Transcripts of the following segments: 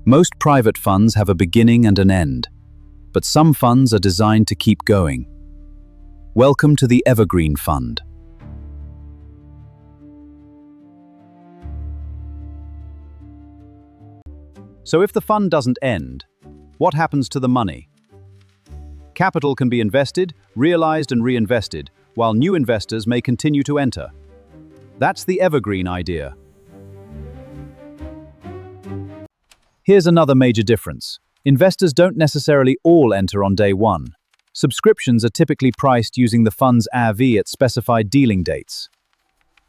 Most private funds have a beginning and an end, but some funds are designed to keep going. Welcome to the Evergreen Fund. So if the fund doesn't end, what happens to the money? Capital can be invested, realized and reinvested, while new investors may continue to enter. That's the evergreen idea. Here's another major difference. Investors don't necessarily all enter on day one. Subscriptions are typically priced using the fund's AV at specified dealing dates.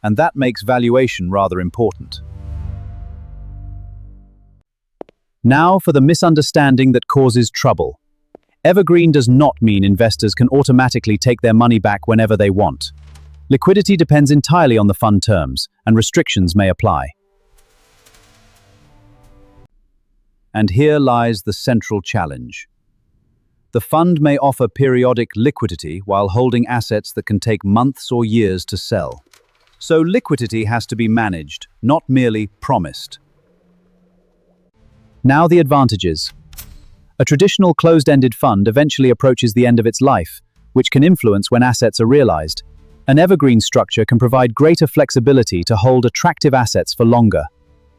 And that makes valuation rather important. Now for the misunderstanding that causes trouble. Evergreen does not mean investors can automatically take their money back whenever they want. Liquidity depends entirely on the fund terms, and restrictions may apply. And here lies the central challenge. The fund may offer periodic liquidity while holding assets that can take months or years to sell. So liquidity has to be managed, not merely promised. Now the advantages. A traditional closed-ended fund eventually approaches the end of its life, which can influence when assets are realized. An evergreen structure can provide greater flexibility to hold attractive assets for longer.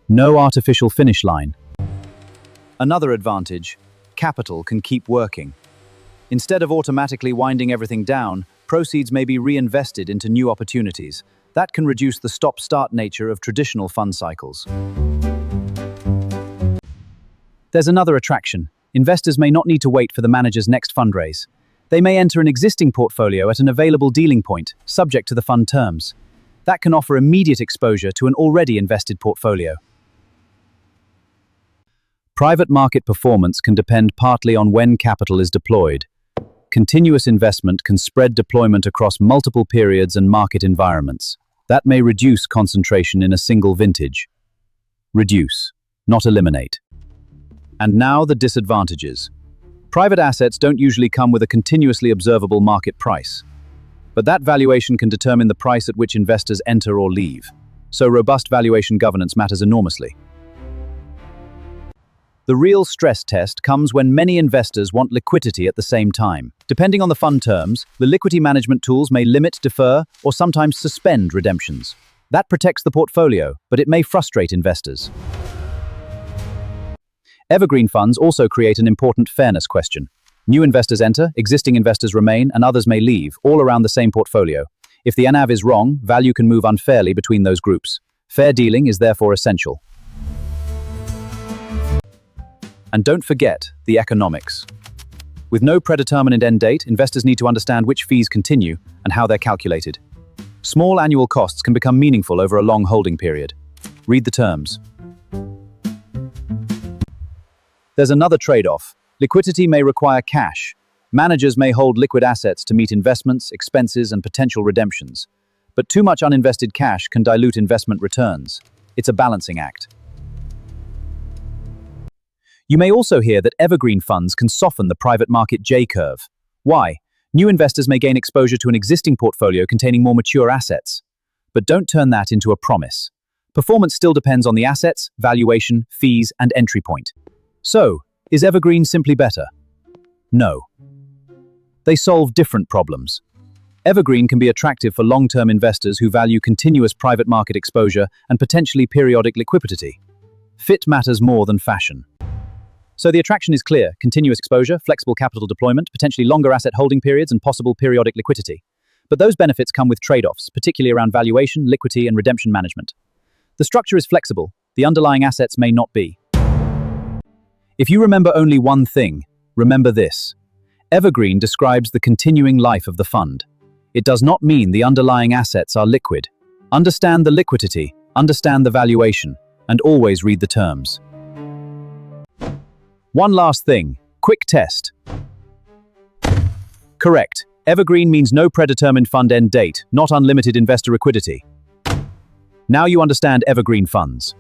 No artificial finish line. Another advantage, capital can keep working. Instead of automatically winding everything down, proceeds may be reinvested into new opportunities. That can reduce the stop-start nature of traditional fund cycles. There's another attraction. Investors may not need to wait for the manager's next fundraise. They may enter an existing portfolio at an available dealing point, subject to the fund terms. That can offer immediate exposure to an already invested portfolio. Private market performance can depend partly on when capital is deployed. Continuous investment can spread deployment across multiple periods and market environments. That may reduce concentration in a single vintage. Reduce, not eliminate. And now the disadvantages. Private assets don't usually come with a continuously observable market price. But that valuation can determine the price at which investors enter or leave. So robust valuation governance matters enormously. The real stress test comes when many investors want liquidity at the same time. Depending on the fund terms, the liquidity management tools may limit, defer, or sometimes suspend redemptions. That protects the portfolio, but it may frustrate investors. Evergreen funds also create an important fairness question. New investors enter, existing investors remain, and others may leave, all around the same portfolio. If the NAV is wrong, value can move unfairly between those groups. Fair dealing is therefore essential. And don't forget the economics. With no predetermined end date, investors need to understand which fees continue and how they're calculated. Small annual costs can become meaningful over a long holding period. Read the terms. There's another trade-off. Liquidity may require cash. Managers may hold liquid assets to meet investments, expenses, and potential redemptions. But too much uninvested cash can dilute investment returns. It's a balancing act. You may also hear that evergreen funds can soften the private market J-curve. Why? New investors may gain exposure to an existing portfolio containing more mature assets. But don't turn that into a promise. Performance still depends on the assets, valuation, fees, and entry point. So, is evergreen simply better? No. They solve different problems. Evergreen can be attractive for long-term investors who value continuous private market exposure and potentially periodic liquidity. Fit matters more than fashion. So the attraction is clear: continuous exposure, flexible capital deployment, potentially longer asset holding periods, and possible periodic liquidity. But those benefits come with trade-offs, particularly around valuation, liquidity, and redemption management. The structure is flexible. The underlying assets may not be. If you remember only one thing, remember this. Evergreen describes the continuing life of the fund. It does not mean the underlying assets are liquid. Understand the liquidity, understand the valuation, and always read the terms. One last thing, quick test. Correct. Evergreen means no predetermined fund end date, not unlimited investor liquidity. Now you understand evergreen funds.